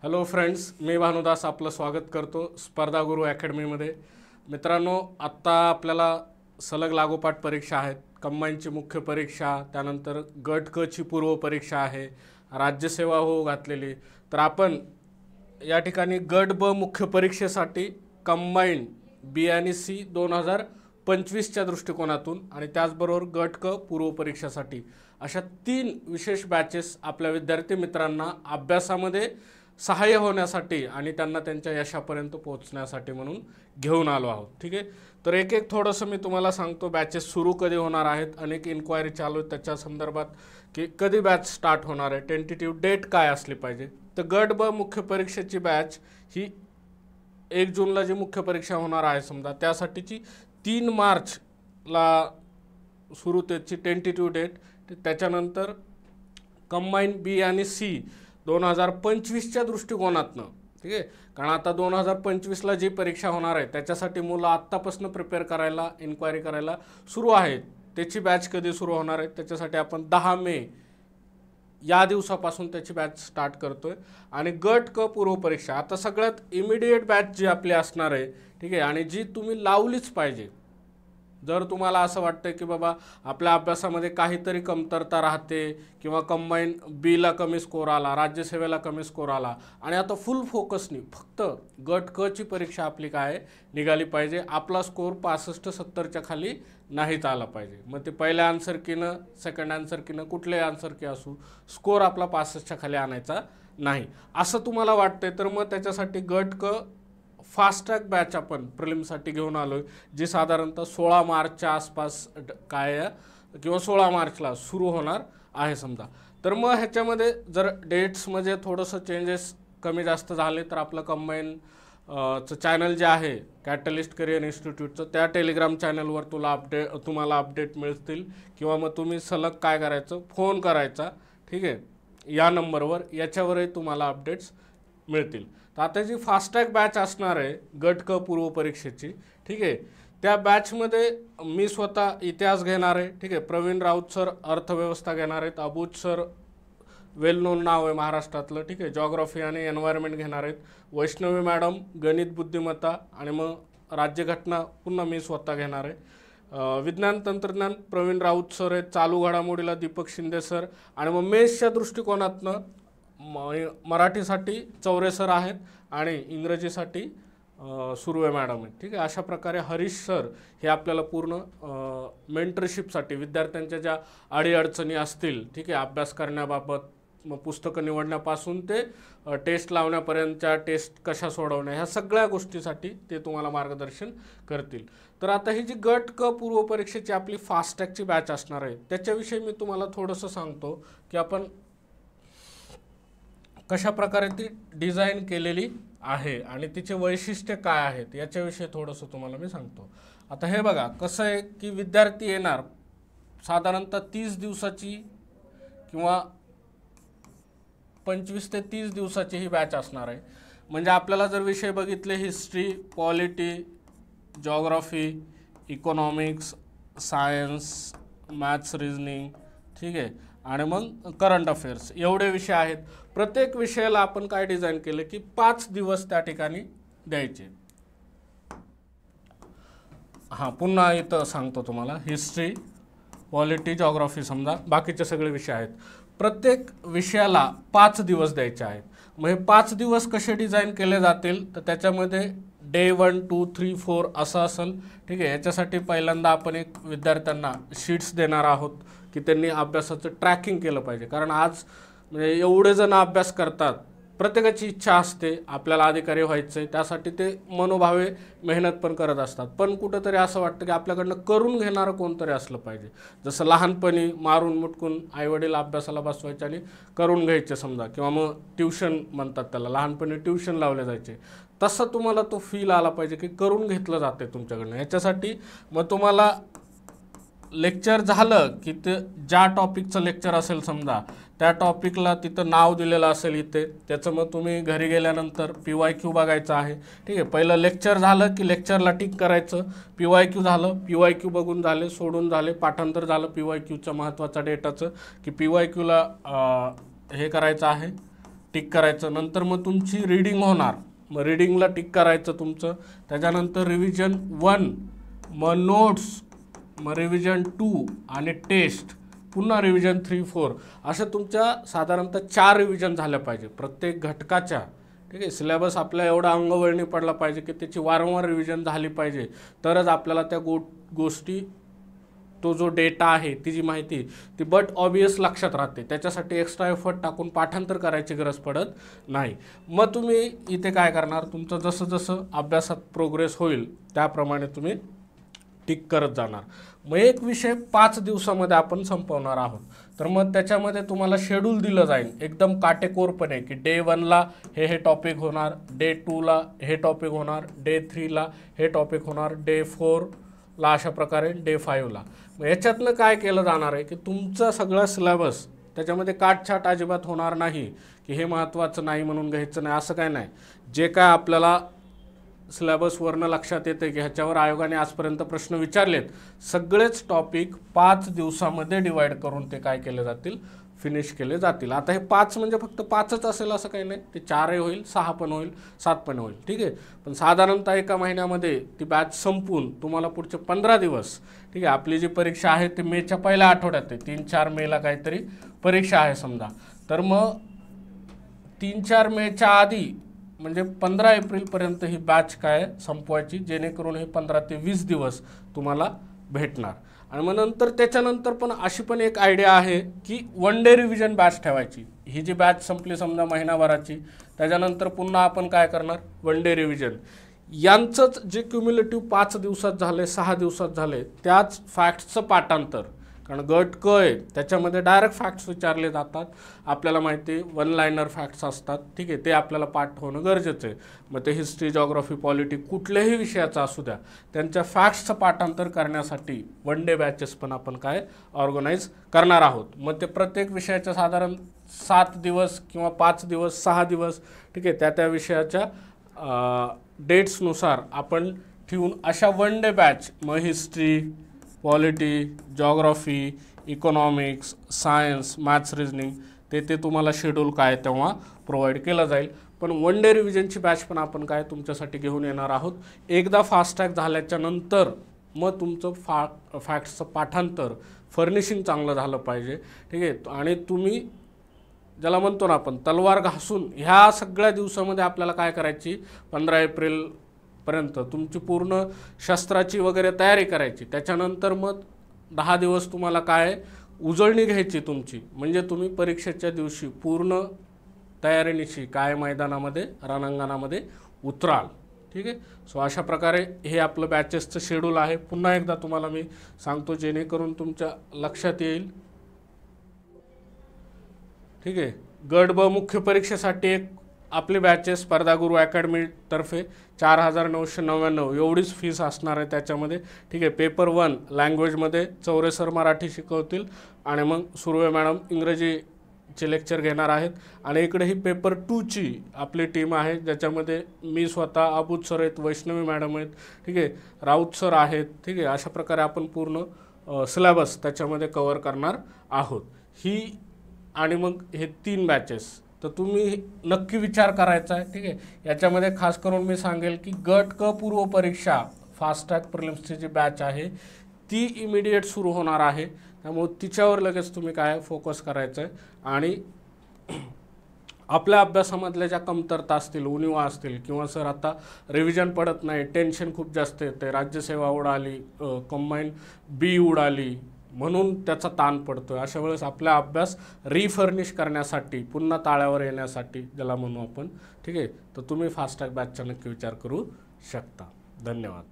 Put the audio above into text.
Hello friends, मी भानुदास आपलं स्वागत करतो स्पर्धा गुरु अकॅडमीमध्ये। मित्रांनो, आत्ता आपल्याला सलग लागोपाठ परीक्षा आहेत। कंबाईनची मुख्य परीक्षा, त्यानंतर गट क ची पूर्व परीक्षा आहे, राज्यसेवा हो घातलेली। तर आपण या ठिकाणी गट ब मुख्य परीक्षेसाठी कंबाईन बी आणि सी 2025च्या दृष्टिकोनातून आणि त्याचबरोबर गट क पूर्व परीक्षेसाठी अशा 3 विशेष बॅचेस आपल्या विद्यार्थी मित्रांना अभ्यासामध्ये सहाय्य होण्यासाठी आणि त्यांना त्यांच्या यशापर्यंत पोहोचण्यासाठी म्हणून घेऊन आलो आहोत। ठीक आहे, तर एक एक थोडंसं मी तुम्हाला सांगतो बॅचेस सुरू कधी होणार आहेत। अनेक इन्क्वायरी चालू आहेत त्याच्या संदर्भात की कधी बॅच स्टार्ट होणार आहे, टेंटेटिव्ह डेट काय असली पाहिजे। तर गट ब मुख्य परीक्षेची बॅच ही 1 जूनला जी मुख्य परीक्षा होणार आहे समजा, त्यासाठीची 3 मार्चला सुरू त्याची टेंटेटिव्ह डेट। त्याच्यानंतर कंबाईन बी आणि सी 2025च्या दृष्टिकोनातनं, ठीक आहे, कारण आता 2025ला जी परीक्षा होणार आहे त्याच्यासाठी मुलं आत्तापासून प्रिपेअर करायला, इन्क्वायरी करायला सुरू आहेत। त्याची बॅच कधी सुरू होणार आहे त्याच्यासाठी आपण 10 मे या दिवसापासून त्याची बॅच स्टार्ट करतोय। आणि गट क पूर्व परीक्षा आता सगळ्यात इमिडिएट बॅच जी आपली असणार आहे, ठीक आहे, आणि जी तुम्ही लावलीच पाहिजे। जर तुम्हाला असं वाटतं की बाबा आपल्या अभ्यासामध्ये काहीतरी कमतरता राहते किंवा कंबाईन बीला कमी स्कोर आला, राज्यसेवेला कमी स्कोर आला आणि आता फुल फोकसनी फक्त गट क ची परीक्षा आपली काय निघाली पाहिजे, आपला स्कोर 65-70च्या खाली नाहीच आला पाहिजे। मग ते पहिल्या आन्सर कीनं, सेकंड आन्सर कीनं, कुठलेही आन्सर की असू, स्कोर आपला 65च्या खाली आणायचा नाही असं तुम्हाला वाटतंय तर मग त्याच्यासाठी गट क फास्ट ट्रॅक बॅच आपण प्रिलिमसाठी घेऊन आलोय, जी साधारणतः 16 मार्चच्या आसपास काय किंवा 16 मार्चला सुरू होणार आहे समजा। तर मग ह्याच्यामध्ये जर डेट्समध्ये थोडंसं चेंजेस कमी जास्त झाले तर आपलं कंबाईन चं चॅनल जे आहे कॅटलिस्ट करियर इन्स्टिट्यूटचं, त्या टेलिग्राम चॅनलवर तुम्हाला अपडेट मिळतील किंवा मग तुम्ही सलग काय करायचं, फोन करायचा, ठीक आहे, या नंबरवर, याच्यावरही तुम्हाला अपडेट्स मिळतील। तर आता जी फास्ट ट्रॅक बॅच असणार आहे गट क पूर्व परीक्षेची, ठीक आहे, त्या बॅचमध्ये मी स्वतः इतिहास घेणार आहे, ठीक आहे, प्रवीण राऊत सर अर्थव्यवस्था घेणार आहेत, अबूज सर वेल नोन नाव आहे महाराष्ट्रातलं, ठीक आहे, जॉग्राफी आणि एन्व्हायरमेंट घेणार आहेत, वैष्णवी मॅडम गणित बुद्धिमत्ता आणि मग राज्यघटना पुन्हा मी स्वतः घेणार आहे। विज्ञान तंत्रज्ञान प्रवीण राऊत सर आहेत, चालू घडामोडीला दीपक शिंदे सर आणि मग मेथ्सच्या दृष्टिकोनातनं मराठीसाठी चौरे सर आहेत आणि इंग्रजीसाठी सुर्वे मॅडम आहेत, ठीक आहे। अशा प्रकारे हरीश सर हे आपल्याला पूर्ण मेंटरशिपसाठी विद्यार्थ्यांच्या ज्या अडीअडचणी असतील, ठीक आहे, अभ्यास करण्याबाबत, मग पुस्तकं निवडण्यापासून ते टेस्ट लावण्यापर्यंतच्या टेस्ट कशा सोडवण्या, ह्या सगळ्या गोष्टीसाठी ते तुम्हाला मार्गदर्शन करतील। तर आता ही जी गट क पूर्व परीक्षेची आपली फास्ट ट्रॅकची बॅच असणार आहे त्याच्याविषयी मी तुम्हाला थोडंसं सांगतो की आपण कशा प्रकारे ती डिझाईन केलेली आहे आणि तिचे वैशिष्ट्य काय आहेत याच्याविषयी थोडंसं तुम्हाला मी सांगतो। आता हे बघा कसं आहे की विद्यार्थी येणार साधारणतः 30 दिवसाची किंवा 25 ते 30 दिवसाची ही बॅच असणार आहे। म्हणजे आपल्याला जर विषय बघितले history, polity, geography, economics, science, maths, reasoning, ठीक आहे, आणि मग करंट अफेअर्स, एवढे विषय आहेत। प्रत्येक विषयाला आपण काय डिझाईन केलं की 5 दिवस त्या ठिकाणी द्यायचे। हां, पुन्हा इथं सांगतो तुम्हाला, हिस्ट्री, पॉलिटी, जॉग्राफी समजा, बाकीचे सगळे विषय आहेत, प्रत्येक विषयाला 5 दिवस द्यायचे आहेत। मग हे 5 दिवस कसे डिझाईन केले जातील तर त्याच्यामध्ये डे 1, 2, 3, 4 असं असेल, ठीक आहे। याच्यासाठी पहिल्यांदा आपण एक विद्यार्थ्यांना शीट्स देणार आहोत की त्यांनी अभ्यासाचं ट्रॅकिंग केलं पाहिजे, कारण आज म्हणजे एवढे जण अभ्यास करतात, प्रत्येकाची इच्छा असते आपल्याला अधिकारी व्हायचं आहे, त्यासाठी ते मनोभावे मेहनत पण करत असतात, पण कुठंतरी असं वाटतं की आपल्याकडनं करून घेणारं कोणतरी असलं पाहिजे। जसं लहानपणी मारून मुटकून आईवडील अभ्यासाला बसवायचे आणि करून घ्यायचे समजा, किंवा मग ट्युशन म्हणतात त्याला, लहानपणी ट्युशन लावले जायचे, तसं तुम्हाला तो फील आला पाहिजे की करून घेतलं जाते तुमच्याकडनं। याच्यासाठी मग तुम्हाला लेक्चर झालं की ते ज्या टॉपिकचं लेक्चर असेल समजा त्या टॉपिकला तिथं नाव दिलेलं असेल इथे, त्याचं मग तुम्ही घरी गेल्यानंतर PYQ बघायचं आहे, ठीक आहे। पहिलं लेक्चर झालं की लेक्चरला टिक करायचं, PYQ झालं, PYQ बघून झाले, सोडून झाले, पाठांतर झालं PYQचं महत्त्वाचा डेटाचं की PYQला हे करायचं आहे, टिक करायचं. नंतर मग तुमची रीडिंग होणार, मग रीडिंगला टिक करायचं तुमचं. त्याच्यानंतर रिव्हिजन 1, मग नोट्स, मग रिव्हिजन 2 आणि टेस्ट, पुन्हा रिव्हिजन 3, 4 अशा तुमच्या साधारणतः 4 रिव्हिजन झाल्या पाहिजे प्रत्येक घटकाच्या. ठीक आहे, सिलेबस आपल्या एवढा अंगवळणी पडला पाहिजे की त्याची वारंवार रिव्हिजन झाली पाहिजे, तरच आपल्याला त्या गोष्टी, तो जो डेटा आहे, ती जी माहिती ती बट ऑबियस लक्षात राहते. त्याच्यासाठी एक्स्ट्रा एफर्ट टाकून पाठांतर करायची गरज पडत नाही. मग तुम्ही इथे काय करणार, तुमचं जसं जसं अभ्यासात प्रोग्रेस होईल त्याप्रमाणे तुम्ही टिक करत जाणार. मग एक विषय 5 दिवसामध्ये आपण संपवणार आहोत. तर मग त्याच्यामध्ये तुम्हाला शेड्यूल दिलं जाईल एकदम काटेकोरपणे की डे 1ला हे टॉपिक होणार, डे 2ला हे टॉपिक होणार, डे 3ला हे टॉपिक होणार, डे 4ला अशा प्रकारे, डे 5ला. मग याच्यातनं काय केलं जाणार आहे की तुमचा सगळा सिलेबस त्याच्यामध्ये काटछाट अजिबात होणार नाही की हे महत्त्वाचं नाही म्हणून घ्यायचं नाही, असं काय नाही. जे काय आपल्याला सिलेबसवरनं लक्षात येते की ह्याच्यावर आयोगाने आजपर्यंत प्रश्न विचारलेत, सगळेच टॉपिक 5 दिवसामध्ये डिवाईड करून ते काय केले जातील, फिनिश केले जातील. आता हे 5 म्हणजे फक्त 5च असेल असं काही नाही, ते 4 होईल, 6 पण होईल, 7 पण होईल. ठीक आहे, पण साधारणतः एका महिन्यामध्ये ती बॅच संपून तुम्हाला पुढचे 15 दिवस, ठीक आहे, आपली जी परीक्षा आहे ती मेच्या पहिल्या आठवड्यात आहे, 3-4 मेला काहीतरी परीक्षा आहे समजा. तर मग 3-4 मेच्या आधी म्हणजे 15 एप्रिलपर्यंत ही बॅच काय संपवायची, जेणेकरून हे 15 ते 20 दिवस तुम्हाला भेटणार. आणि मग नंतर त्याच्यानंतर पण अशी पण एक आयडिया आहे की 1 डे रिव्हिजन बॅच ठेवायची. ही जी बॅच संपली समजा महिनाभराची, त्याच्यानंतर पुन्हा आपण काय करणार, 1 डे रिव्हिजन. यांचंच जे क्युम्युलेटिव्ह 5 दिवसात झाले, 6 दिवसात झाले, त्याच फॅक्ट्सचं पाठांतर. कारण गट क आहे त्याच्यामध्ये डायरेक्ट फॅक्ट्स विचारले जातात, आपल्याला माहिती आहे 1 लाइनर फॅक्ट्स असतात. ठीक आहे, ते आपल्याला पाठ होणं गरजेचं आहे. मग ते हिस्ट्री, जॉग्राफी, पॉलिटी कुठल्याही विषयाचा असू द्या, त्यांच्या फॅक्ट्सचं पाठांतर करण्यासाठी 1 डे बॅचेस पण आपण काय ऑर्गनाईज करणार आहोत. मग ते प्रत्येक विषयाच्या साधारण 7 दिवस किंवा 5 दिवस, 6 दिवस, ठीक आहे, त्या विषयाच्या डेट्सनुसार आपण ठेवून अशा 1 डे बॅच, मग history, polity, geography, economics, science, maths, reasoning, ते तुम्हाला शेड्यूल काय तेव्हा प्रोव्हाइड केलं जाईल. पण 1 डे रिव्हिजनची बॅच पण आपण काय तुमच्यासाठी घेऊन येणार आहोत. एकदा फास्ट ट्रॅक झाल्याच्या नंतर मग तुमचं फॅक्ट्सचं पाठांतर, फर्निशिंग चांगलं झालं पाहिजे. ठीक आहे, आणि तुम्ही ज्याला म्हणतो ना आपण तलवार घासून ह्या सगळ्या दिवसामध्ये आपल्याला काय करायची, 15 एप्रिलपर्यंत तुमची पूर्ण शस्त्राची वगैरे तयारी करायची. त्याच्यानंतर मग 10 दिवस तुम्हाला काय उजळणी घ्यायची तुमची, म्हणजे तुम्ही परीक्षेच्या दिवशी पूर्ण तयारीनिशी काय मैदानामध्ये, रणांगणामध्ये उतराल. ठीक आहे, सो अशा प्रकारे हे आपलं बॅचेसचं शेड्यूल आहे. पुन्हा एकदा तुम्हाला मी सांगतो जेणेकरून तुमच्या लक्षात येईल. ठीक आहे, गट ब मुख्य परीक्षेसाठी एक आपली बॅचेस स्पर्धा गुरु अकॅडमीतर्फे 4,999 एवढीच फीस असणार आहे त्याच्यामध्ये. ठीक आहे, पेपर 1 लँग्वेजमध्ये चौरे सर मराठी शिकवतील आणि मग सुर्वे मॅडम इंग्रजीचे लेक्चर घेणार आहेत. आणि इकडे ही पेपर 2ची आपली टीम आहे, ज्याच्यामध्ये मी स्वतः अबूत सर आहेत, वैष्णवी मॅडम आहेत, ठीक आहे, राऊत सर आहेत. ठीक आहे, अशा प्रकारे आपण पूर्ण सिलेबस त्याच्यामध्ये कव्हर करणार आहोत. ही आणि मग हे 3 बॅचेस तर तुम्ही नक्की विचार करायचा आहे. ठीक आहे, याच्यामध्ये खास करून मी सांगेल की गट क पूर्व परीक्षा फास्ट ट्रॅक प्रिलिम्सची जी बॅच आहे ती इमिडिएट सुरू होणार आहे. त्यामुळे तिच्यावर लगेच तुम्ही काय फोकस करायचं आहे. आणि आपल्या अभ्यासामधल्या ज्या कमतरता असतील, उणिवा असतील, किंवा सर आता रिव्हिजन पडत नाही, टेन्शन खूप जास्त येते, राज्यसेवा उडाली, कंबाईन बी उडाली म्हणून त्याचा ताण पडतो, अशा वेळेस आपला अभ्यास रिफर्निश करण्यासाठी, पुन्हा ताळ्यावर येण्यासाठी ज्याला म्हणू आपण, ठीक आहे, तर तुम्ही फास्ट ट्रॅक बॅचचा नक्की विचार करू शकता. धन्यवाद.